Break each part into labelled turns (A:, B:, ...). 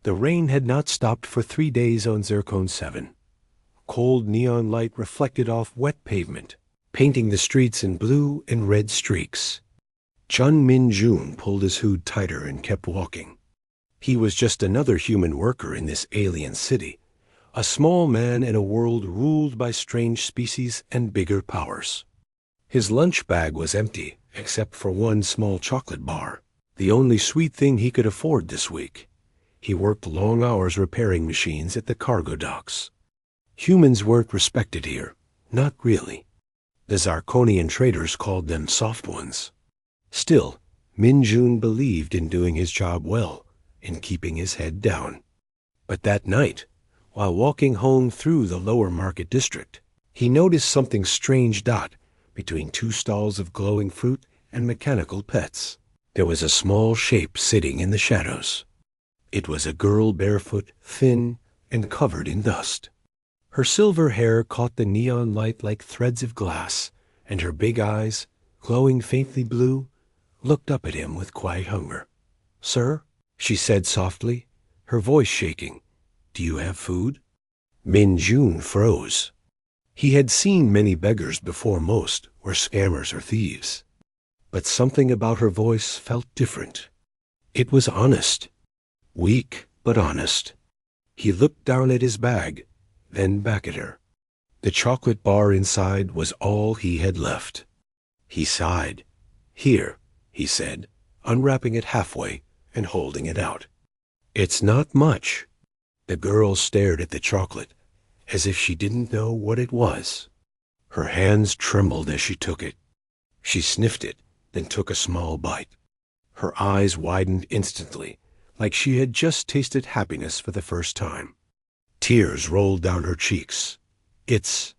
A: The rain had not stopped for 3 days on Zircon 7. Cold neon light reflected off wet pavement, painting the streets in blue and red streaks. Chun Min-jun pulled his hood tighter and kept walking. He was just another human worker in this alien city, a small man in a world ruled by strange species and bigger powers. His lunch bag was empty, except for one small chocolate bar, the only sweet thing he could afford this week. He worked long hours repairing machines at the cargo docks. Humans weren't respected here, not really. The Zarkonian traders called them soft ones. Still, Min-jun believed in doing his job well, in keeping his head down. But that night, while walking home through the lower market district, he noticed something strange between 2 stalls of glowing fruit and mechanical pets. There was a small shape sitting in the shadows. It was a girl barefoot, thin, and covered in dust. Her silver hair caught the neon light like threads of glass, and her big eyes, glowing faintly blue, looked up at him with quiet hunger. "Sir," she said softly, her voice shaking, "do you have food?" Min-jun froze. He had seen many beggars before. Most were scammers or thieves. But something about her voice felt different. It was honest. Weak, but honest. He looked down at his bag, then back at her. The chocolate bar inside was all he had left. He sighed. "Here," he said, unwrapping it halfway and holding it out. "It's not much." The girl stared at the chocolate, as if she didn't know what it was. Her hands trembled as she took it. She sniffed it, then took a small bite. Her eyes widened instantly, like she had just tasted happiness for the first time. Tears rolled down her cheeks. "It's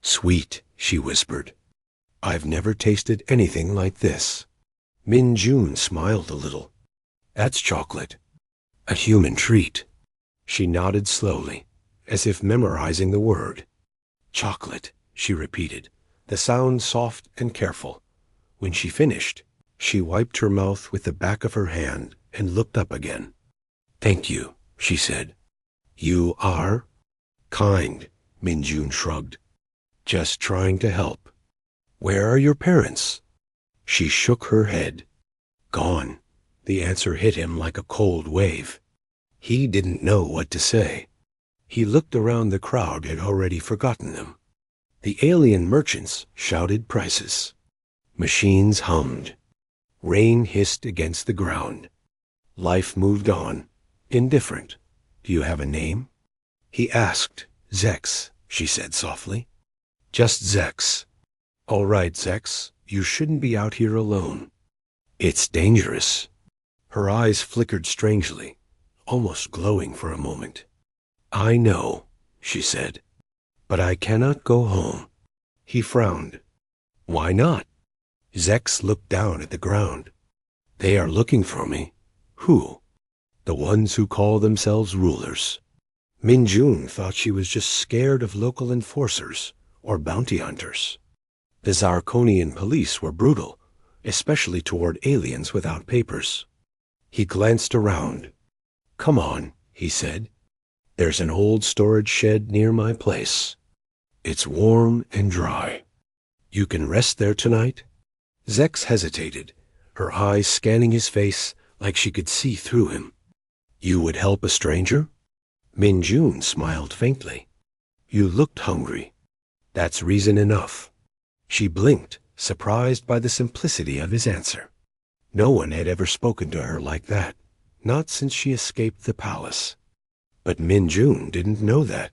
A: sweet," she whispered. "I've never tasted anything like this." Min-jun smiled a little. "That's chocolate. A human treat." She nodded slowly, as if memorizing the word. "Chocolate," she repeated, the sound soft and careful. When she finished, she wiped her mouth with the back of her hand and looked up again. "Thank you," she said. "You are?" "Kind," Min-jun shrugged. "Just trying to help." "Where are your parents?" She shook her head. "Gone." The answer hit him like a cold wave. He didn't know what to say. He looked around. The crowd had already forgotten them. The alien merchants shouted prices. Machines hummed. Rain hissed against the ground. Life moved on, indifferent. "Do you have a name?" he asked. "Zex," she said softly. "Just Zex." "All right, Zex, you shouldn't be out here alone." "It's dangerous." Her eyes flickered strangely, almost glowing for a moment. "I know," she said, "but I cannot go home." He frowned. "Why not?" Zex looked down at the ground. "They are looking for me." "Who?" "The ones who call themselves rulers." Min-jun thought she was just scared of local enforcers or bounty hunters. The Zarkonian police were brutal, especially toward aliens without papers. He glanced around. "Come on," he said. "There's an old storage shed near my place. It's warm and dry. You can rest there tonight?" Zex hesitated, her eyes scanning his face like she could see through him. "You would help a stranger?" Min-jun smiled faintly. "You looked hungry." "That's reason enough." She blinked, surprised by the simplicity of his answer. No one had ever spoken to her like that, not since she escaped the palace. But Min-jun didn't know that.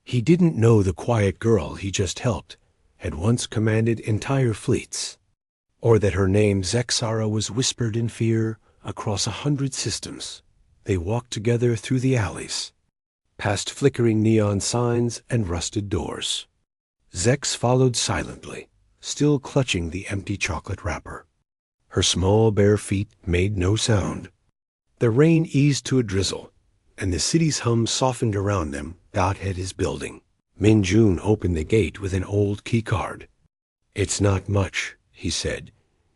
A: He didn't know the quiet girl he just helped had once commanded entire fleets, or that her name Zexara was whispered in fear across 100 systems. They walked together through the alleys, past flickering neon signs and rusted doors. Zex followed silently, still clutching the empty chocolate wrapper. Her small bare feet made no sound. The rain eased to a drizzle, and the city's hum softened around them. Dot had his building. Min-jun opened the gate with an old keycard. "It's not much," he said,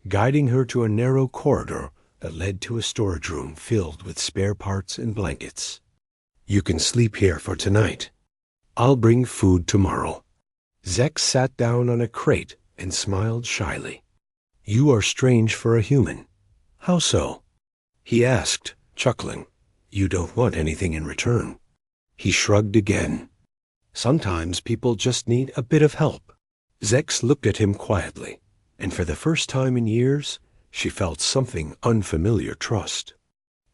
A: guiding her to a narrow corridor that led to a storage room filled with spare parts and blankets. "You can sleep here for tonight. I'll bring food tomorrow." Zex sat down on a crate and smiled shyly. "You are strange for a human." "How so?" he asked, chuckling. "You don't want anything in return." He shrugged again. "Sometimes people just need a bit of help." Zex looked at him quietly, and for the first time in years, she felt something unfamiliar trust.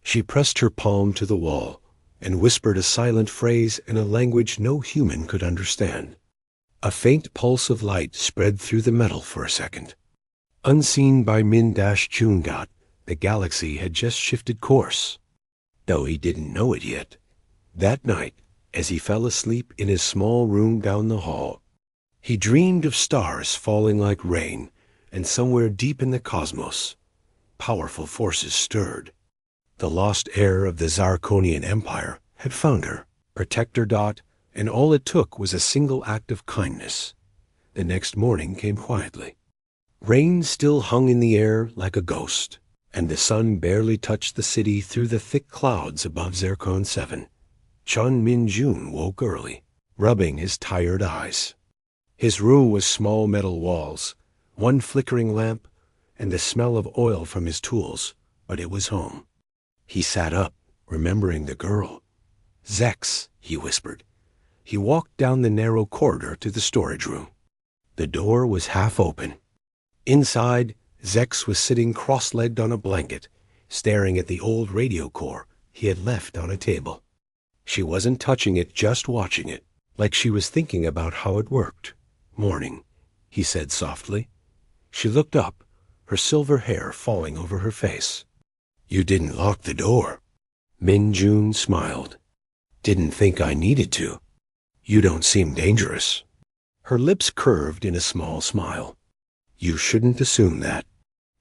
A: She pressed her palm to the wall and whispered a silent phrase in a language no human could understand. A faint pulse of light spread through the metal for a second. Unseen by Min-Chungat, the galaxy had just shifted course, though he didn't know it yet. That night, as he fell asleep in his small room down the hall, he dreamed of stars falling like rain, and somewhere deep in the cosmos, powerful forces stirred. The lost heir of the Zarkonian Empire had found her, protector Dot, and all it took was a single act of kindness. The next morning came quietly. Rain still hung in the air like a ghost, and the sun barely touched the city through the thick clouds above Zircon 7. Chun Min-jun woke early, rubbing his tired eyes. His room was small metal walls, one flickering lamp, and the smell of oil from his tools, but it was home. He sat up, remembering the girl. "Zex," he whispered. He walked down the narrow corridor to the storage room. The door was half open. Inside, Zex was sitting cross-legged on a blanket, staring at the old radio core he had left on a table. She wasn't touching it, just watching it, like she was thinking about how it worked. "Morning," he said softly. She looked up, her silver hair falling over her face. "You didn't lock the door." Min-jun smiled. "Didn't think I needed to. You don't seem dangerous." Her lips curved in a small smile. "You shouldn't assume that."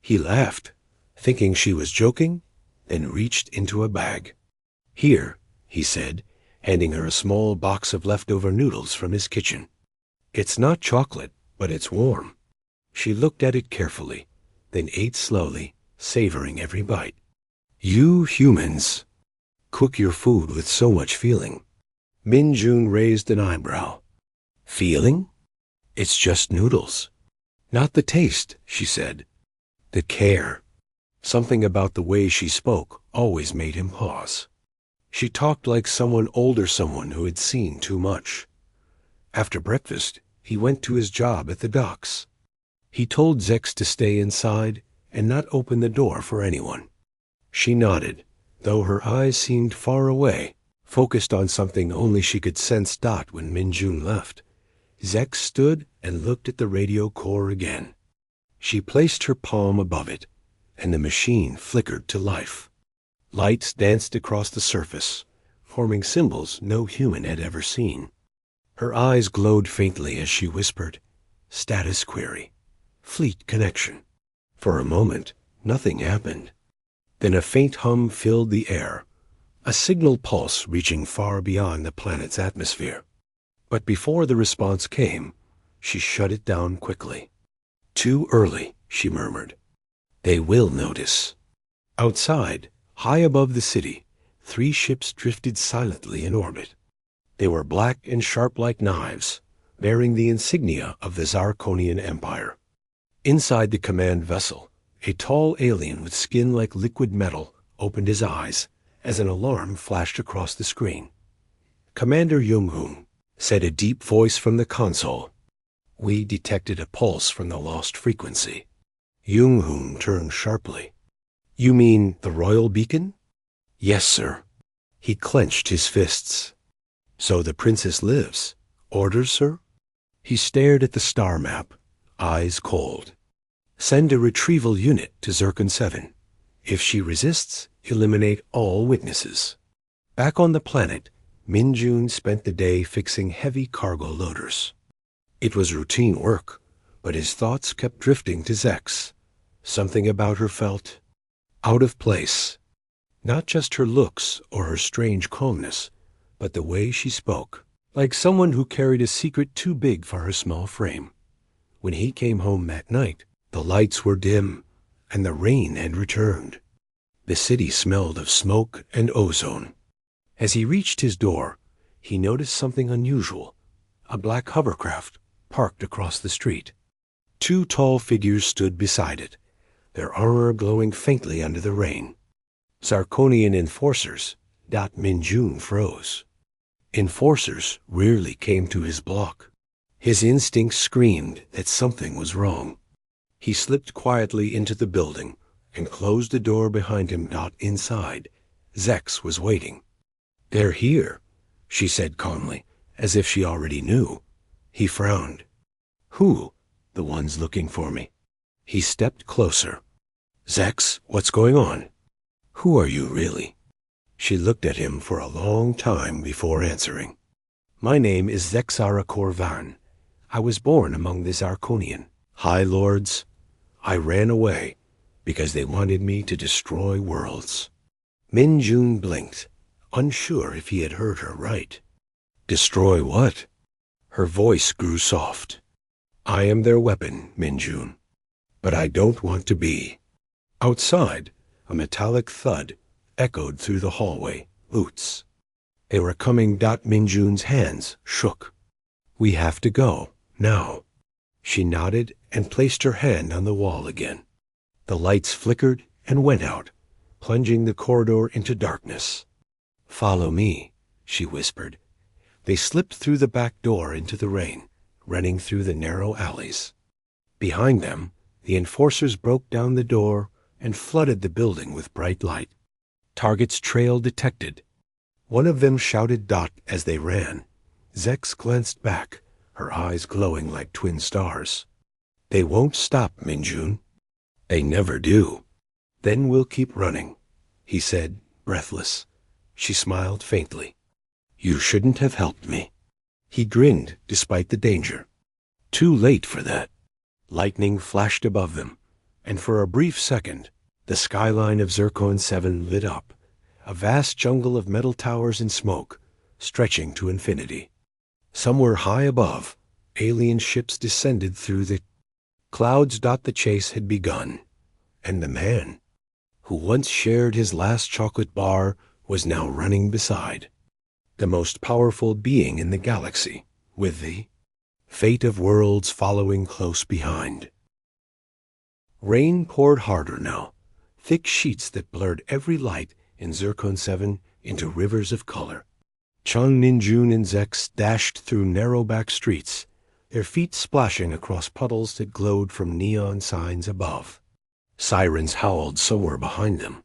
A: He laughed, thinking she was joking, then reached into a bag. "Here," he said, handing her a small box of leftover noodles from his kitchen. "It's not chocolate, but it's warm." She looked at it carefully, then ate slowly, savoring every bite. "You humans cook your food with so much feeling." Min-jun raised an eyebrow. "Feeling? It's just noodles." "Not the taste," she said. "The care." Something about the way she spoke always made him pause. She talked like someone older, someone who had seen too much. After breakfast, he went to his job at the docks. He told Zex to stay inside and not open the door for anyone. She nodded, though her eyes seemed far away, focused on something only she could sense. When Min-jun left, Zex stood and looked at the radio core again. She placed her palm above it, and the machine flickered to life. Lights danced across the surface, forming symbols no human had ever seen. Her eyes glowed faintly as she whispered, "Status query. Fleet connection." For a moment, nothing happened. Then a faint hum filled the air, a signal pulse reaching far beyond the planet's atmosphere. But before the response came, she shut it down quickly. "Too early," she murmured. "They will notice." Outside, high above the city, 3 ships drifted silently in orbit. They were black and sharp like knives, bearing the insignia of the Zarkonian Empire. Inside the command vessel, a tall alien with skin like liquid metal opened his eyes as an alarm flashed across the screen. "Commander Jung-hoon," said a deep voice from the console. "We detected a pulse from the lost frequency." Jung-hoon turned sharply. "You mean the royal beacon?" "Yes, sir." He clenched his fists. "So the princess lives. Orders, sir?" He stared at the star map, eyes cold. "Send a retrieval unit to Zircon 7. If she resists, eliminate all witnesses." Back on the planet, Min-jun spent the day fixing heavy cargo loaders. It was routine work, but his thoughts kept drifting to Zex. Something about her felt out of place. Not just her looks or her strange calmness, but the way she spoke, like someone who carried a secret too big for her small frame. When he came home that night, the lights were dim, and the rain had returned. The city smelled of smoke and ozone. As he reached his door, he noticed something unusual. A black hovercraft parked across the street. Two tall figures stood beside it, their armor glowing faintly under the rain. Zarkonian enforcers. Minjun froze. Enforcers rarely came to his block. His instincts screamed that something was wrong. He slipped quietly into the building and closed the door behind him. Inside, Zex was waiting. "They're here," she said calmly, as if she already knew. He frowned. "Who?" "The ones looking for me." He stepped closer. "Zex, what's going on?" "Who are you, really?" She looked at him for a long time before answering. "My name is Zexara Korvan. I was born among the Zarkonian High Lords. I ran away because they wanted me to destroy worlds." Minjun blinked, unsure if he had heard her right. "Destroy what?" Her voice grew soft. "I am their weapon, Minjun. But I don't want to be." Outside, a metallic thud echoed through the hallway. Boots. They were coming. Minjun's hands shook. "We have to go, now." She nodded and placed her hand on the wall again. The lights flickered and went out, plunging the corridor into darkness. "Follow me," she whispered. They slipped through the back door into the rain, running through the narrow alleys. Behind them, the enforcers broke down the door and flooded the building with bright light. Target's trail detected. One of them shouted as they ran. Zex glanced back, her eyes glowing like twin stars. "They won't stop, Minjun." "They never do." "Then we'll keep running," he said, breathless. She smiled faintly. "You shouldn't have helped me." He grinned despite the danger. Too late for that. Lightning flashed above them, and for a brief second, the skyline of Zircon 7 lit up, a vast jungle of metal towers and smoke, stretching to infinity. Somewhere high above, alien ships descended through the clouds. The chase had begun, and the man, who once shared his last chocolate bar, was now running beside. The most powerful being in the galaxy, with the fate of worlds following close behind. Rain poured harder now, thick sheets that blurred every light in Zircon 7 into rivers of color. Chang Ninjun and Zex dashed through narrow back streets, their feet splashing across puddles that glowed from neon signs above. Sirens howled somewhere behind them.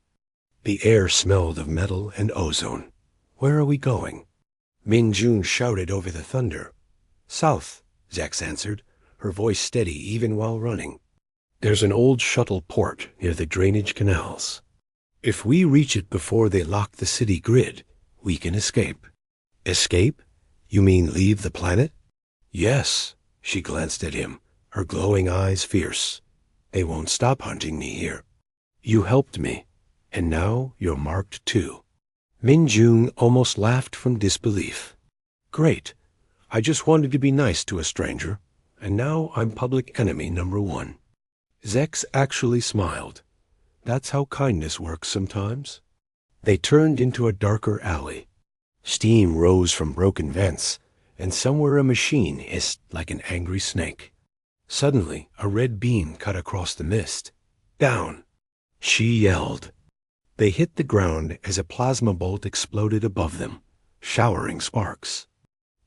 A: The air smelled of metal and ozone. "Where are we going?" Minjun shouted over the thunder. "South," Zex answered, her voice steady even while running. "There's an old shuttle port near the drainage canals. If we reach it before they lock the city grid, we can escape." "Escape? You mean leave the planet?" "Yes." She glanced at him, her glowing eyes fierce. "They won't stop hunting me here. You helped me, and now you're marked too." Minjun almost laughed from disbelief. "Great. I just wanted to be nice to a stranger, and now I'm public enemy number 1. Zex actually smiled. That's how kindness works sometimes. They turned into a darker alley. Steam rose from broken vents, and somewhere a machine hissed like an angry snake. Suddenly, a red beam cut across the mist. "Down!" She yelled. They hit the ground as a plasma bolt exploded above them, showering sparks.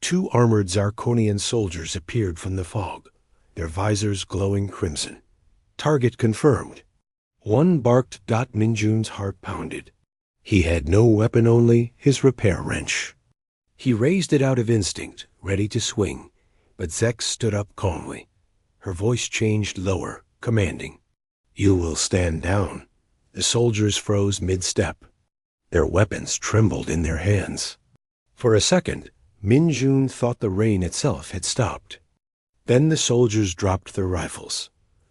A: 2 armored Zarkonian soldiers appeared from the fog, their visors glowing crimson. Target confirmed. One barked. Minjun's heart pounded. He had no weapon, only his repair wrench. He raised it out of instinct, ready to swing, but Zex stood up calmly. Her voice changed lower, commanding. "You will stand down." The soldiers froze mid-step. Their weapons trembled in their hands. For a second, Minjun thought the rain itself had stopped. Then the soldiers dropped their rifles,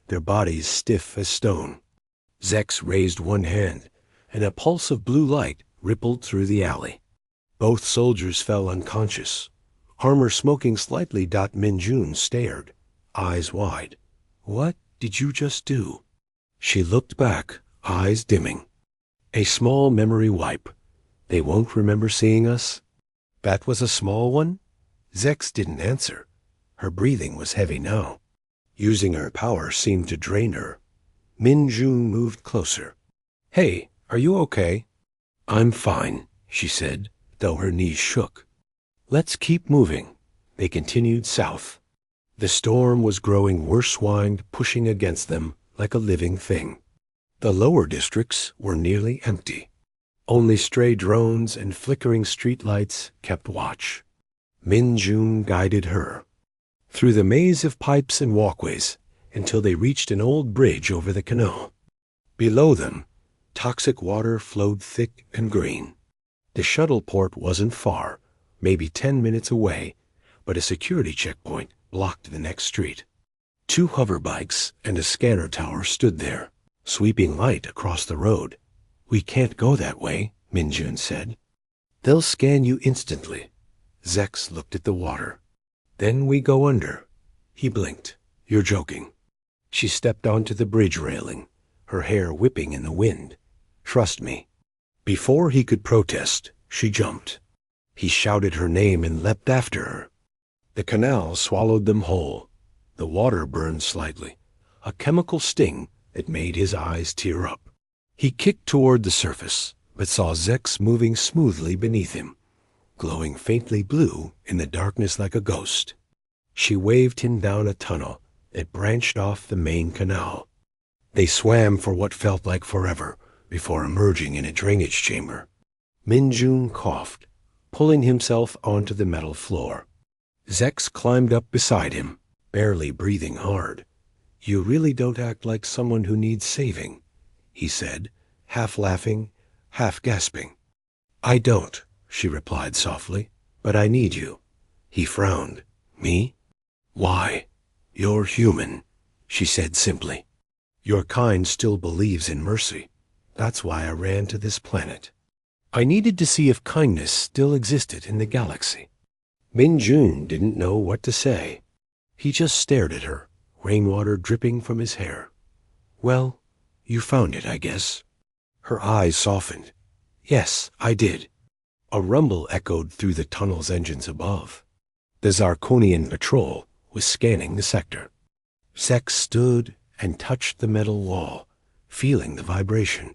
A: their bodies stiff as stone. Zex raised one hand, and a pulse of blue light rippled through the alley. Both soldiers fell unconscious, armor smoking slightly. Minjun stared, eyes wide. "What did you just do?" She looked back, eyes dimming. A small memory wipe. They won't remember seeing us? That was a small one? Zex didn't answer. Her breathing was heavy now. Using her power seemed to drain her. Min-June moved closer. Hey, are you okay? I'm fine, she said, though her knees shook. Let's keep moving. They continued south. The storm was growing worse-wind, pushing against them like a living thing. The lower districts were nearly empty. Only stray drones and flickering streetlights kept watch. Min-June guided her through the maze of pipes and walkways until they reached an old bridge over the canal. Below them, toxic water flowed thick and green. The shuttle port wasn't far, maybe 10 minutes away, but a security checkpoint blocked the next street. 2 hoverbikes and a scanner tower stood there, sweeping light across the road. We can't go that way, Min-June said. They'll scan you instantly. Zex looked at the water. Then we go under. He blinked. You're joking. She stepped onto the bridge railing, her hair whipping in the wind. Trust me. Before he could protest, she jumped. He shouted her name and leapt after her. The canal swallowed them whole. The water burned slightly, a chemical sting that made his eyes tear up. He kicked toward the surface, but saw Zex moving smoothly beneath him, glowing faintly blue in the darkness like a ghost. She waved him down a tunnel that branched off the main canal. They swam for what felt like forever before emerging in a drainage chamber. Min-June coughed, pulling himself onto the metal floor. Zex climbed up beside him, barely breathing hard. You really don't act like someone who needs saving, he said, half laughing, half gasping. I don't, she replied softly, but I need you. He frowned. Me? Why? You're human, she said simply. Your kind still believes in mercy. That's why I ran to this planet. I needed to see if kindness still existed in the galaxy. Min-June didn't know what to say. He just stared at her, rainwater dripping from his hair. Well, you found it, I guess. Her eyes softened. Yes, I did. A rumble echoed through the tunnel's engines above. The Zarkonian patrol was scanning the sector. Zex stood and touched the metal wall, feeling the vibration.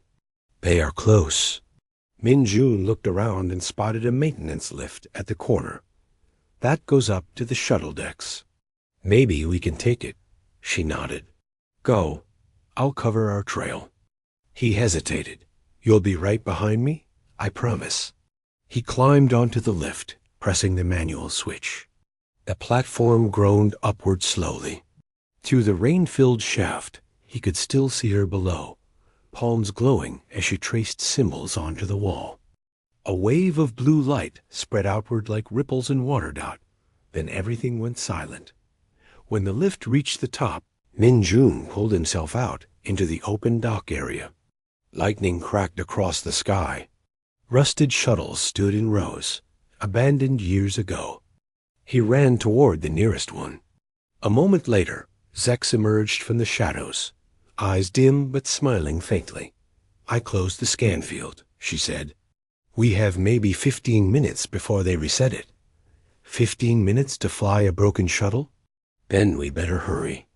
A: They are close. Min-June looked around and spotted a maintenance lift at the corner. That goes up to the shuttle decks. Maybe we can take it. She nodded. Go. I'll cover our trail. He hesitated. You'll be right behind me? I promise. He climbed onto the lift, pressing the manual switch. The platform groaned upward slowly. Through the rain-filled shaft, he could still see her below, palms glowing as she traced symbols onto the wall. A wave of blue light spread outward like ripples in water dot. Then everything went silent. When the lift reached the top, Min-June pulled himself out into the open dock area. Lightning cracked across the sky. Rusted shuttles stood in rows, abandoned years ago. He ran toward the nearest one. A moment later, Zex emerged from the shadows, eyes dim but smiling faintly. I closed the scan field, she said. We have maybe 15 minutes before they reset it. 15 minutes to fly a broken shuttle? Then we better hurry.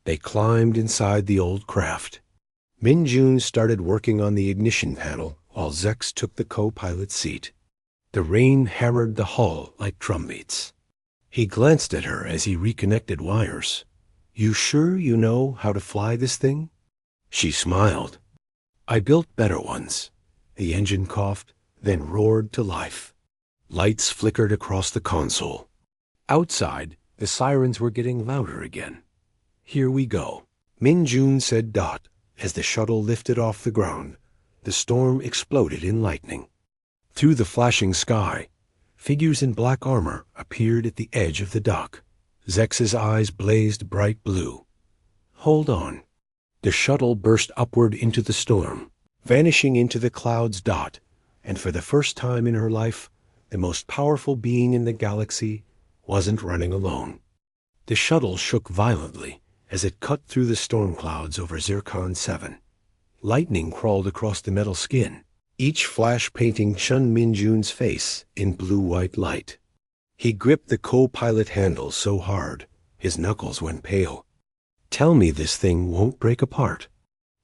A: They climbed inside the old craft. Min-June started working on the ignition panel while Zex took the co-pilot seat. The rain hammered the hull like drumbeats. He glanced at her as he reconnected wires. You sure you know how to fly this thing? She smiled. I built better ones. The engine coughed, then roared to life. Lights flickered across the console. Outside, the sirens were getting louder again. Here we go. Min-June said dot as the shuttle lifted off the ground. The storm exploded in lightning. Through the flashing sky, figures in black armor appeared at the edge of the dock. Zex's eyes blazed bright blue. Hold on. The shuttle burst upward into the storm, vanishing into the clouds dot, and for the first time in her life, the most powerful being in the galaxy wasn't running alone. The shuttle shook violently as it cut through the storm clouds over Zircon 7. Lightning crawled across the metal skin, each flash painting Chun Min-jun's face in blue-white light. He gripped the co-pilot handle so hard, his knuckles went pale. "Tell me this thing won't break apart,"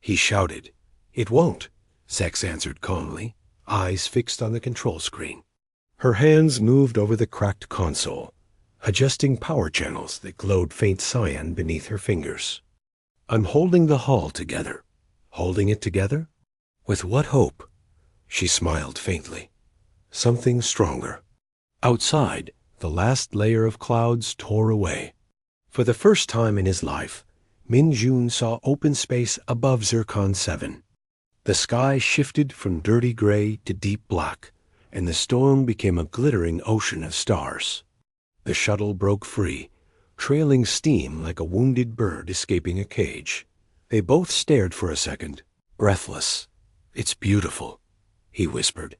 A: he shouted. "It won't," Zex answered calmly, eyes fixed on the control screen. Her hands moved over the cracked console, adjusting power channels that glowed faint cyan beneath her fingers. "I'm holding the hull together." Holding it together? With what hope? She smiled faintly. Something stronger. Outside, the last layer of clouds tore away. For the first time in his life, Min-jun saw open space above Zircon 7. The sky shifted from dirty gray to deep black, and the storm became a glittering ocean of stars. The shuttle broke free, trailing steam like a wounded bird escaping a cage. They both stared for a second, breathless. "It's beautiful," he whispered.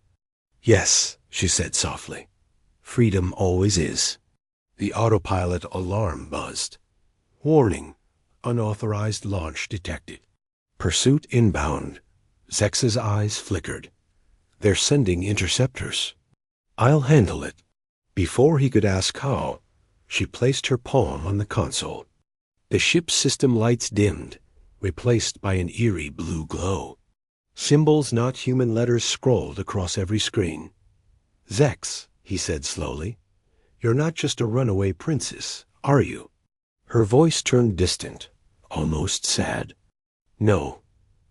A: "Yes," she said softly. "Freedom always is." The autopilot alarm buzzed. "Warning, unauthorized launch detected. Pursuit inbound." Zex's eyes flickered. "They're sending interceptors." "I'll handle it." Before he could ask how, she placed her palm on the console. The ship's system lights dimmed, replaced by an eerie blue glow. Symbols, not human letters, scrolled across every screen. "Zex," he said slowly, "you're not just a runaway princess, are you?" Her voice turned distant, almost sad. "No,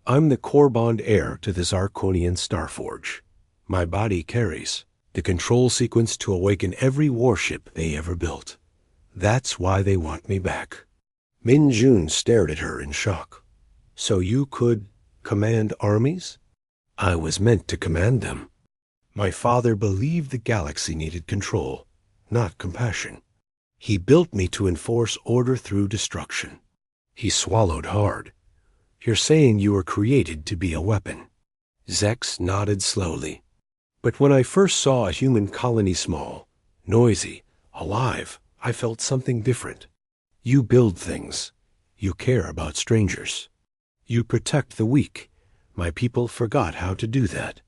A: I'm the Corbond heir to this Arconian Starforge. My body carries the control sequence to awaken every warship they ever built. That's why they want me back." Min-jun stared at her in shock. "So you could command armies?" "I was meant to command them. My father believed the galaxy needed control, not compassion. He built me to enforce order through destruction." He swallowed hard. "You're saying you were created to be a weapon?" Zex nodded slowly. "But when I first saw a human colony small, noisy, alive, I felt something different. You build things. You care about strangers. You protect the weak. My people forgot how to do that."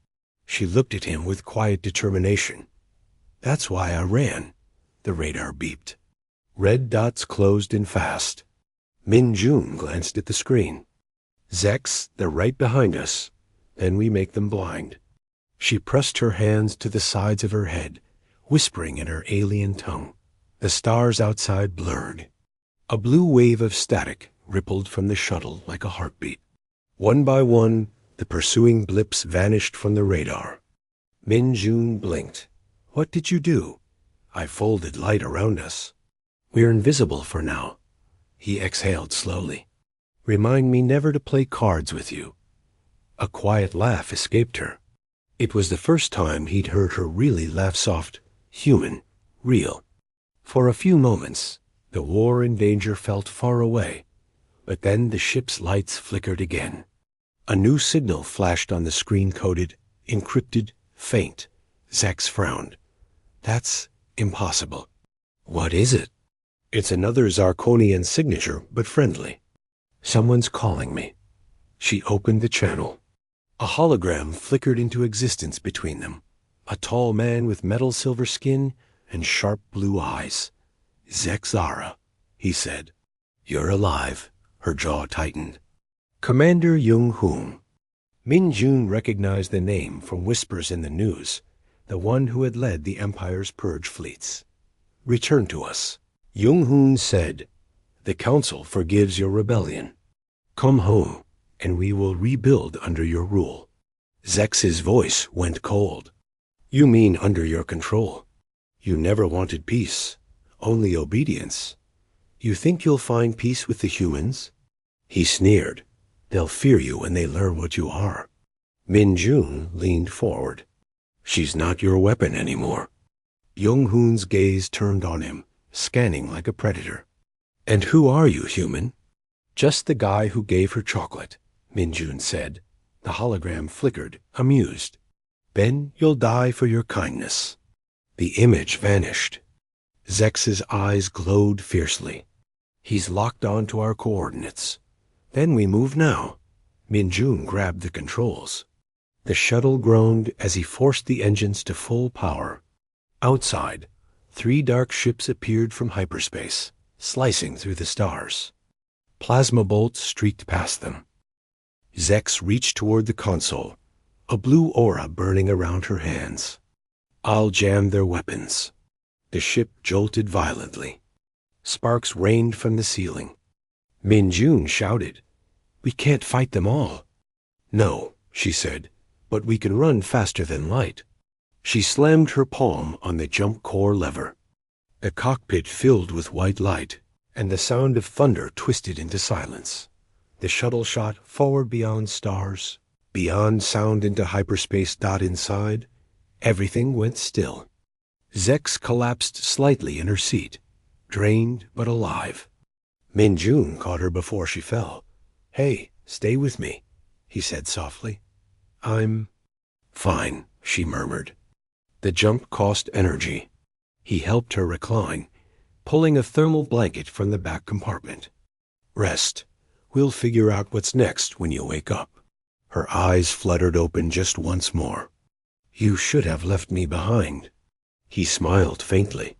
A: She looked at him with quiet determination. "That's why I ran." The radar beeped. Red dots closed in fast. Min-jun glanced at the screen. "Zex, they're right behind us. Then we make them blind." She pressed her hands to the sides of her head, whispering in her alien tongue. The stars outside blurred. A blue wave of static rippled from the shuttle like a heartbeat. One by one, the pursuing blips vanished from the radar. Min-jun blinked. "What did you do?" "I folded light around us." "We're invisible for now." He exhaled slowly. "Remind me never to play cards with you." A quiet laugh escaped her. It was the first time he'd heard her really laugh soft, human, real. For a few moments, the war and danger felt far away, but then the ship's lights flickered again. A new signal flashed on the screen coded, encrypted, faint. Zex frowned. "That's impossible." "What is it?" "It's another Zarkonian signature, but friendly." "Someone's calling me." She opened the channel. A hologram flickered into existence between them. A tall man with metal silver skin and sharp blue eyes. "Zexara," he said. "You're alive." Her jaw tightened. "Commander Jung-hoon." Min-jun recognized the name from whispers in the news, the one who had led the Empire's purge fleets. "Return to us." Jung-hoon said, "The Council forgives your rebellion. Come home, and we will rebuild under your rule." Zex's voice went cold. "You mean under your control? You never wanted peace, only obedience. You think you'll find peace with the humans?" He sneered. "They'll fear you when they learn what you are." Min-jun leaned forward. "She's not your weapon anymore." Jung-hoon's gaze turned on him, scanning like a predator. "And who are you, human?" "Just the guy who gave her chocolate," Min-jun said. The hologram flickered, amused. "Ben, you'll die for your kindness." The image vanished. Zex's eyes glowed fiercely. "He's locked on to our coordinates. Then we move now." Min-jun grabbed the controls. The shuttle groaned as he forced the engines to full power. Outside, 3 dark ships appeared from hyperspace, slicing through the stars. Plasma bolts streaked past them. Zex reached toward the console, a blue aura burning around her hands. "I'll jam their weapons." The ship jolted violently. Sparks rained from the ceiling. Min-Jun shouted, "We can't fight them all." "No," she said, "but we can run faster than light." She slammed her palm on the jump core lever. The cockpit filled with white light, and the sound of thunder twisted into silence. The shuttle shot forward beyond stars, beyond sound into hyperspace. Inside, everything went still. Zex collapsed slightly in her seat, drained but alive. Min-Jun caught her before she fell. "Hey, stay with me," he said softly. "I'm fine," she murmured. The jump cost energy. He helped her recline, pulling a thermal blanket from the back compartment. "Rest. We'll figure out what's next when you wake up." Her eyes fluttered open just once more. "You should have left me behind." He smiled faintly.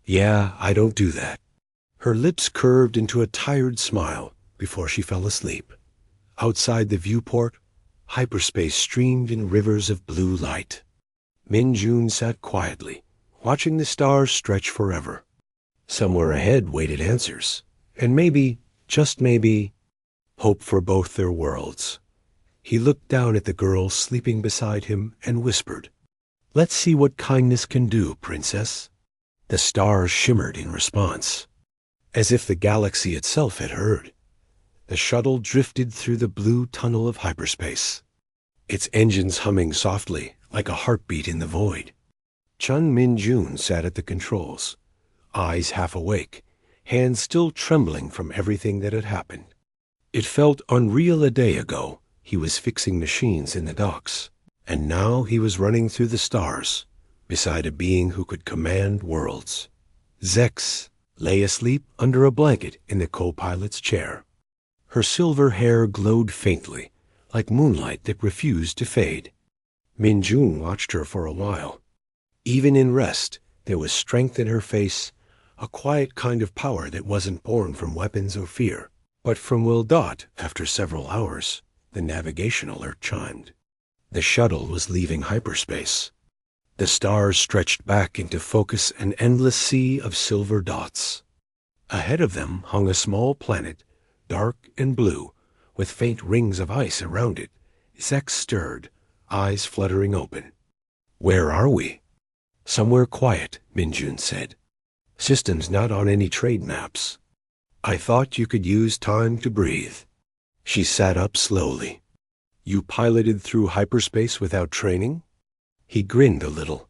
A: "Yeah, I don't do that." Her lips curved into a tired smile before she fell asleep. Outside the viewport, hyperspace streamed in rivers of blue light. Min-Jun sat quietly, watching the stars stretch forever. Somewhere ahead waited answers, and maybe, just maybe, hope for both their worlds. He looked down at the girl sleeping beside him and whispered, "Let's see what kindness can do, princess." The stars shimmered in response, as if the galaxy itself had heard. The shuttle drifted through the blue tunnel of hyperspace, its engines humming softly like a heartbeat in the void. Chun Min-Jun sat at the controls, eyes half awake, hands still trembling from everything that had happened. It felt unreal. A day ago, he was fixing machines in the docks, and now he was running through the stars beside a being who could command worlds. Zex lay asleep under a blanket in the co-pilot's chair. Her silver hair glowed faintly, like moonlight that refused to fade. Min-Jun watched her for a while. Even in rest, there was strength in her face, a quiet kind of power that wasn't born from weapons or fear, but from will. After several hours, the navigation alert chimed. The shuttle was leaving hyperspace. The stars stretched back into focus, an endless sea of silver dots. Ahead of them hung a small planet, dark and blue, with faint rings of ice around it. Zex stirred, eyes fluttering open. "Where are we?" "Somewhere quiet," Min-Jun said. "Systems not on any trade maps." "I thought you could use time to breathe." She sat up slowly. "You piloted through hyperspace without training?" He grinned a little.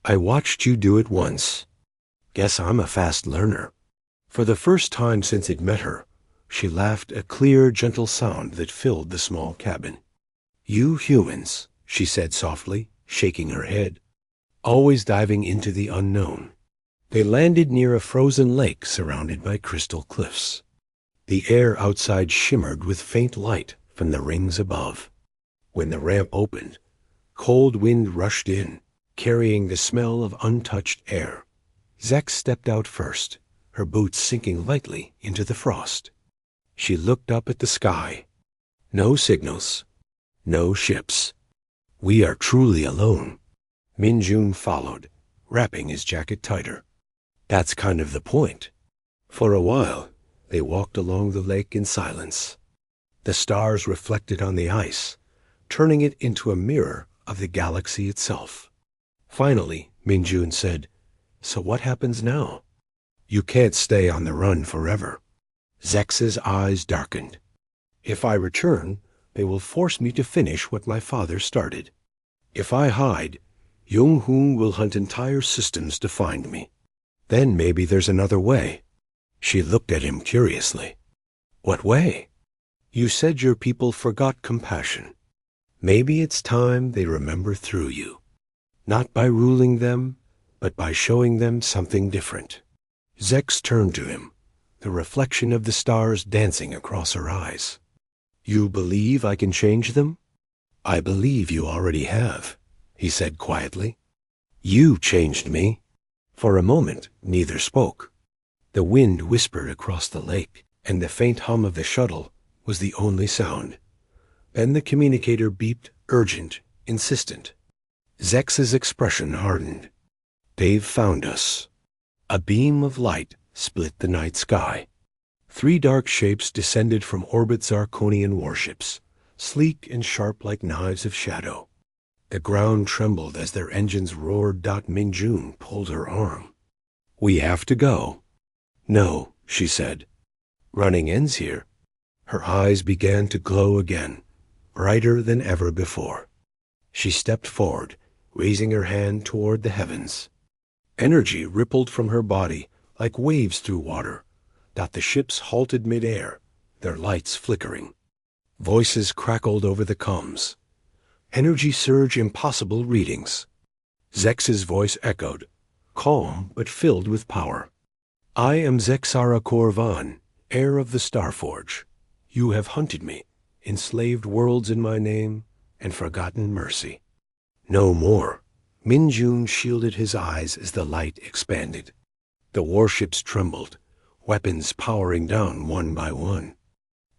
A: "I watched you do it once. Guess I'm a fast learner." For the first time since he'd met her, she laughed, a clear, gentle sound that filled the small cabin. "You humans," she said softly, shaking her head, "always diving into the unknown." They landed near a frozen lake surrounded by crystal cliffs. The air outside shimmered with faint light from the rings above. When the ramp opened, cold wind rushed in, carrying the smell of untouched air. Zex stepped out first, her boots sinking lightly into the frost. She looked up at the sky. No signals, no ships. "We are truly alone." Min-Jun followed, wrapping his jacket tighter. "That's kind of the point." For a while, they walked along the lake in silence. The stars reflected on the ice, turning it into a mirror of the galaxy itself. Finally, Min-Jun said, "So what happens now?" "You can't stay on the run forever." Zex's eyes darkened. "If I return, they will force me to finish what my father started. If I hide, Yong-Hoon will hunt entire systems to find me. Then maybe there's another way." She looked at him curiously. "What way?" "You said your people forgot compassion. Maybe it's time they remember through you. Not by ruling them, but by showing them something different." Zex turned to him, the reflection of the stars dancing across her eyes. "You believe I can change them?" I believe you already have, he said quietly. You changed me. For a moment, neither spoke. The wind whispered across the lake, and the faint hum of the shuttle was the only sound. Then the communicator beeped, urgent, insistent. Zex's expression hardened. They've found us. A beam of light split the night sky. 3 dark shapes descended from orbit Zarkonian warships, sleek and sharp like knives of shadow. The ground trembled as their engines roared. Minjun pulled her arm. We have to go. No, she said. Running ends here. Her eyes began to glow again, brighter than ever before. She stepped forward, raising her hand toward the heavens. Energy rippled from her body like waves through water. The ships halted mid-air, their lights flickering. Voices crackled over the comms. Energy surge impossible readings. Zex's voice echoed, calm but filled with power. I am Zexara Korvan, heir of the Starforge. You have hunted me, enslaved worlds in my name, and forgotten mercy. No more. Minjun shielded his eyes as the light expanded. The warships trembled, weapons powering down one by one.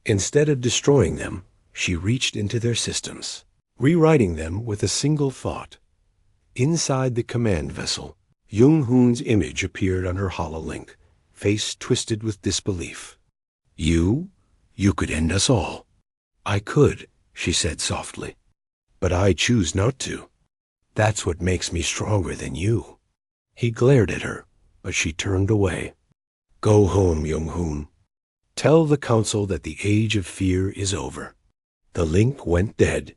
A: Instead of destroying them, she reached into their systems, rewriting them with a single thought. Inside the command vessel, Jung-hoon's image appeared on her hololink, face twisted with disbelief. You could end us all. I could, she said softly. But I choose not to. That's what makes me stronger than you. He glared at her, but she turned away. Go home, Jung-hoon. Tell the council that the age of fear is over. The link went dead.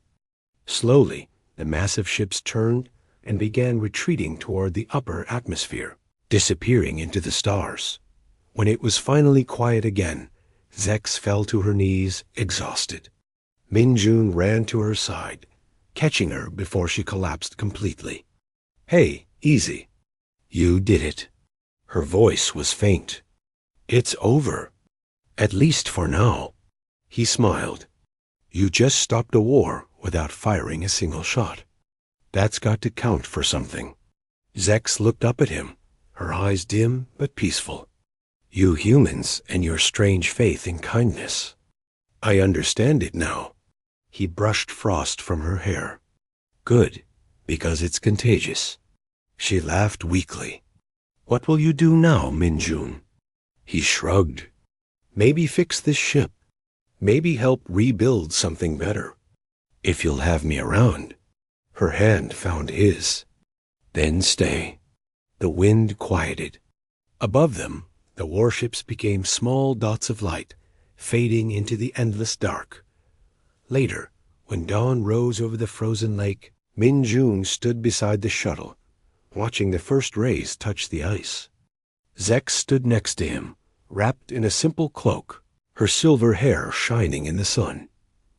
A: Slowly, the massive ships turned and began retreating toward the upper atmosphere, disappearing into the stars. When it was finally quiet again, Zex fell to her knees, exhausted. Minjun ran to her side, catching her before she collapsed completely. Hey, easy. You did it. Her voice was faint. It's over. At least for now. He smiled. You just stopped a war without firing a single shot. That's got to count for something. Zex looked up at him, her eyes dim but peaceful. You humans and your strange faith in kindness. I understand it now. He brushed frost from her hair. Good, because it's contagious. She laughed weakly. What will you do now, Minjun? He shrugged. Maybe fix this ship. Maybe help rebuild something better. If you'll have me around. Her hand found his. Then stay. The wind quieted. Above them, the warships became small dots of light, fading into the endless dark. Later, when dawn rose over the frozen lake, Minjun stood beside the shuttle, watching the first rays touch the ice. Zex stood next to him, wrapped in a simple cloak, her silver hair shining in the sun.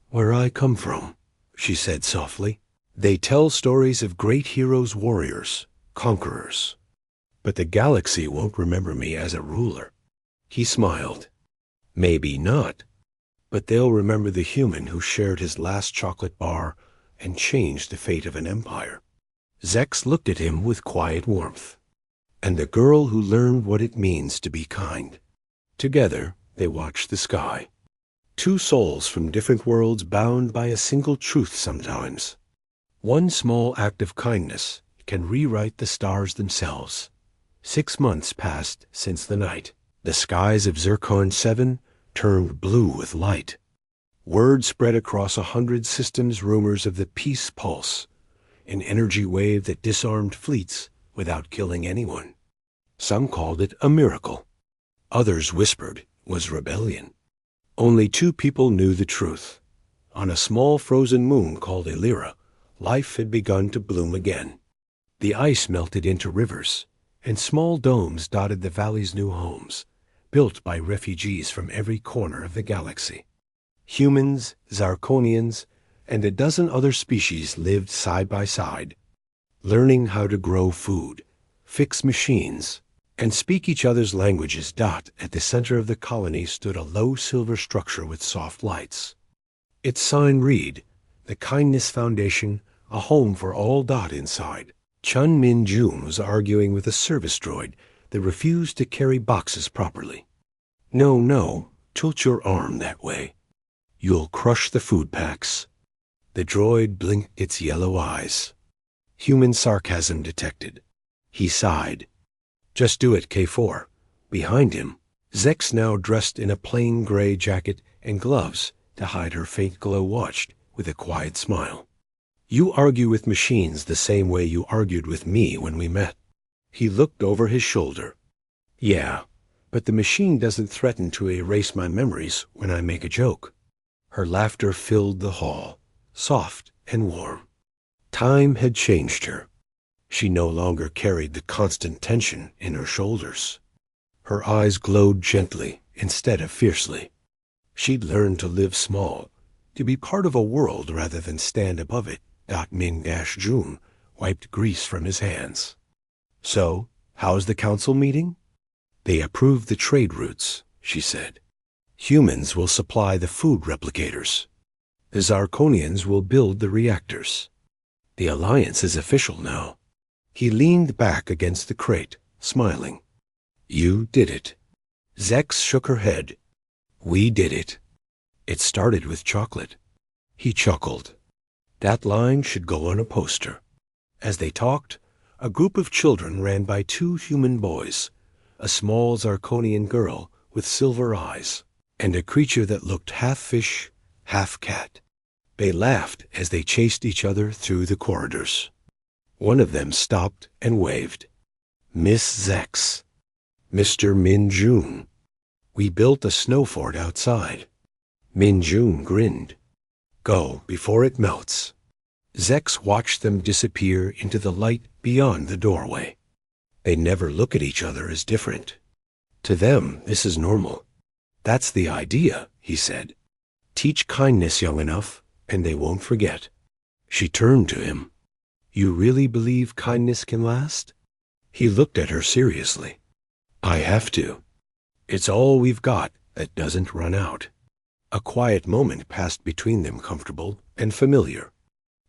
A: Where I come from, she said softly. They tell stories of great heroes, warriors, conquerors. But the galaxy won't remember me as a ruler. He smiled. Maybe not. But they'll remember the human who shared his last chocolate bar and changed the fate of an empire. Zex looked at him with quiet warmth. And the girl who learned what it means to be kind. Together, they watched the sky. 2 souls from different worlds bound by a single truth sometimes. One small act of kindness can rewrite the stars themselves. 6 months passed since the night. The skies of Zircon 7 turned blue with light. Word spread across 100 systems rumors of the peace pulse, an energy wave that disarmed fleets without killing anyone. Some called it a miracle. Others whispered it was rebellion. Only 2 people knew the truth. On a small frozen moon called Elira, life had begun to bloom again. The ice melted into rivers, and small domes dotted the valley's new homes, built by refugees from every corner of the galaxy. Humans, Zarkonians, and a dozen other species lived side by side, learning how to grow food, fix machines, and speak each other's languages. At the center of the colony stood a low silver structure with soft lights. Its sign read, the Kindness Foundation, a home for all Dot inside. Chun Min Jun was arguing with a service droid that refused to carry boxes properly. No, no, tilt your arm that way. You'll crush the food packs. The droid blinked its yellow eyes. Human sarcasm detected. He sighed. Just do it, K4. Behind him, Zex, now dressed in a plain gray jacket and gloves to hide her faint glow, watched with a quiet smile. You argue with machines the same way you argued with me when we met. He looked over his shoulder. Yeah, but the machine doesn't threaten to erase my memories when I make a joke. Her laughter filled the hall, soft and warm. Time had changed her. She no longer carried the constant tension in her shoulders. Her eyes glowed gently instead of fiercely. She'd learned to live small, to be part of a world rather than stand above it. Min-Jun wiped grease from his hands. So, how's the council meeting? They approved the trade routes, she said. Humans will supply the food replicators. The Zarkonians will build the reactors. The alliance is official now. He leaned back against the crate, smiling. You did it. Zex shook her head. We did it. It started with chocolate. He chuckled. That line should go on a poster. As they talked, a group of children ran by two human boys, a small Zarkonian girl with silver eyes, and a creature that looked half fish, half cat. They laughed as they chased each other through the corridors. One of them stopped and waved. Miss Zex. Mr. Min Jun. We built a snow fort outside. Min Jun grinned. Go before it melts. Zex watched them disappear into the light beyond the doorway. They never look at each other as different. To them, this is normal. That's the idea, he said. Teach kindness young enough, and they won't forget. She turned to him. You really believe kindness can last? He looked at her seriously. I have to. It's all we've got that doesn't run out. A quiet moment passed between them, comfortable and familiar.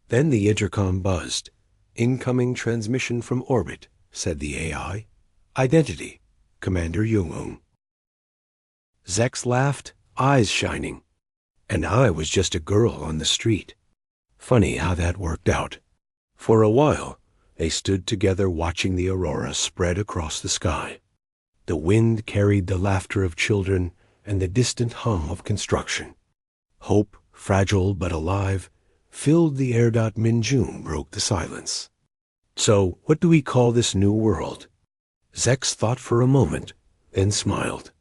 A: Then the intercom buzzed. Incoming transmission from orbit, said the AI. Identity, Commander Jung. Zex laughed, eyes shining. And I was just a girl on the street. Funny how that worked out. For a while, they stood together watching the aurora spread across the sky. The wind carried the laughter of children and the distant hum of construction. Hope, fragile but alive, filled the air. Min Jun broke the silence. So, what do we call this new world? Zex thought for a moment, then smiled.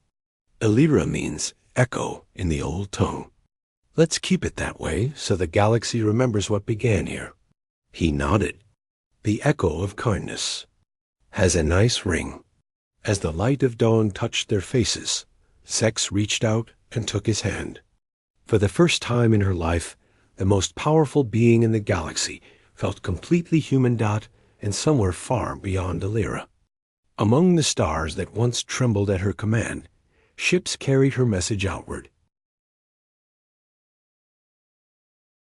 A: Elira means echo in the old tongue. Let's keep it that way so the galaxy remembers what began here. He nodded. The echo of kindness. Has a nice ring. As the light of dawn touched their faces, Zex reached out and took his hand. For the first time in her life, the most powerful being in the galaxy felt completely human. And somewhere far beyond Elira. Among the stars that once trembled at her command, ships carried her message outward.